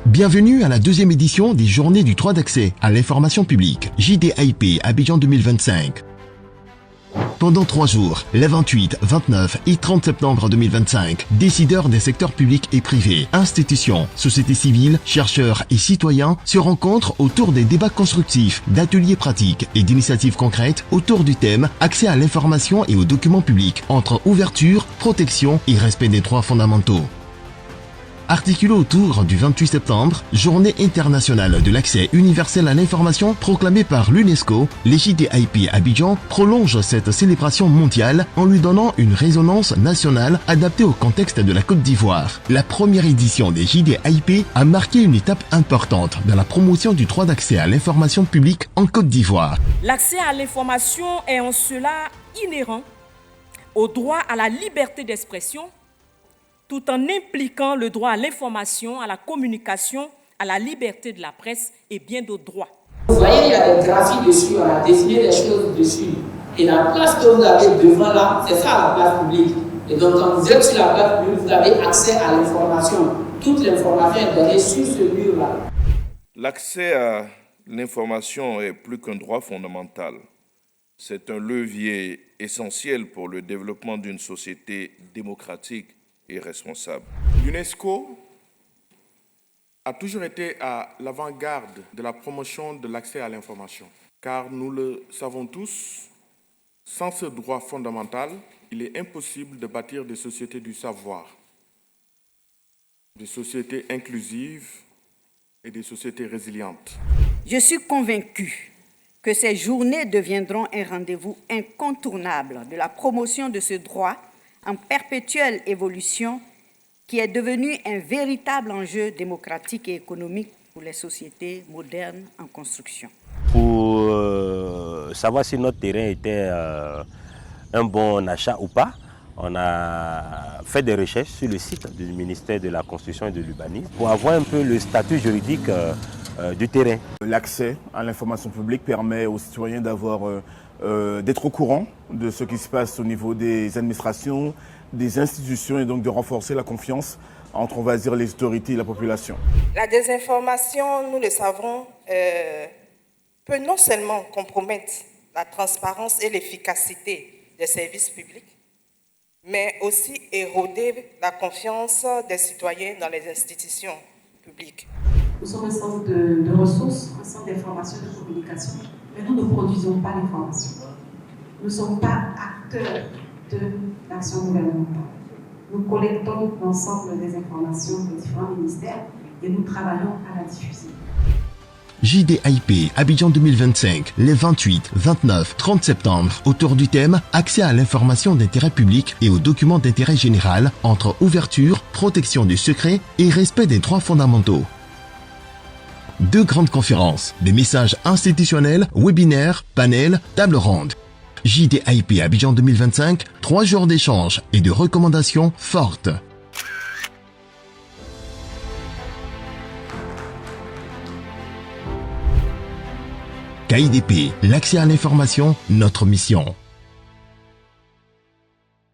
Bienvenue à la deuxième édition des Journées du droit d'accès à l'information publique, JDAIP Abidjan 2025. Pendant 3 jours, les 28, 29 et 30 septembre 2025, décideurs des secteurs publics et privés, institutions, sociétés civiles, chercheurs et citoyens se rencontrent autour des débats constructifs, d'ateliers pratiques et d'initiatives concrètes autour du thème « Accès à l'information et aux documents publics » entre ouverture, protection et respect des droits fondamentaux. Articulé autour du 28 septembre, Journée internationale de l'accès universel à l'information proclamée par l'UNESCO, les JDAIP Abidjan prolongent cette célébration mondiale en lui donnant une résonance nationale adaptée au contexte de la Côte d'Ivoire. La première édition des JDAIP a marqué une étape importante dans la promotion du droit d'accès à l'information publique en Côte d'Ivoire. L'accès à l'information est en cela inhérent au droit à la liberté d'expression, tout en impliquant le droit à l'information, à la communication, à la liberté de la presse et bien d'autres droits. Vous voyez, il y a des graphies dessus, on a dessiné des choses dessus. Et la place que vous avez devant là, c'est ça la place publique. Et donc quand vous êtes sur la place publique, vous avez accès à l'information. Toute l'information est donnée sur ce mur-là. L'accès à l'information est plus qu'un droit fondamental. C'est un levier essentiel pour le développement d'une société démocratique et responsable. L'UNESCO a toujours été à l'avant-garde de la promotion de l'accès à l'information. Car nous le savons tous, sans ce droit fondamental, il est impossible de bâtir des sociétés du savoir, des sociétés inclusives et des sociétés résilientes. Je suis convaincue que ces journées deviendront un rendez-vous incontournable de la promotion de ce droit en perpétuelle évolution qui est devenu un véritable enjeu démocratique et économique pour les sociétés modernes en construction. Pour savoir si notre terrain était un bon achat ou pas, on a fait des recherches sur le site du ministère de la Construction et de l'Urbanisme pour avoir un peu le statut juridique du terrain. L'accès à l'information publique permet aux citoyens d'être au courant de ce qui se passe au niveau des administrations, des institutions et donc de renforcer la confiance entre, on va dire, les autorités et la population. La désinformation, nous le savons, peut non seulement compromettre la transparence et l'efficacité des services publics, mais aussi éroder la confiance des citoyens dans les institutions publiques. Nous sommes un centre de ressources, un centre d'information et de communication, mais nous ne produisons pas l'information. Nous ne sommes pas acteurs de l'action gouvernementale. Nous collectons l'ensemble des informations des différents ministères et nous travaillons à la diffuser. JDAIP Abidjan 2025, les 28, 29, 30 septembre, autour du thème « Accès à l'information d'intérêt public et aux documents d'intérêt général entre ouverture, protection du secret et respect des droits fondamentaux ». 2 grandes conférences, des messages institutionnels, webinaires, panels, tables rondes. JDAIP Abidjan 2025, 3 jours d'échanges et de recommandations fortes. KIDP, l'accès à l'information, notre mission.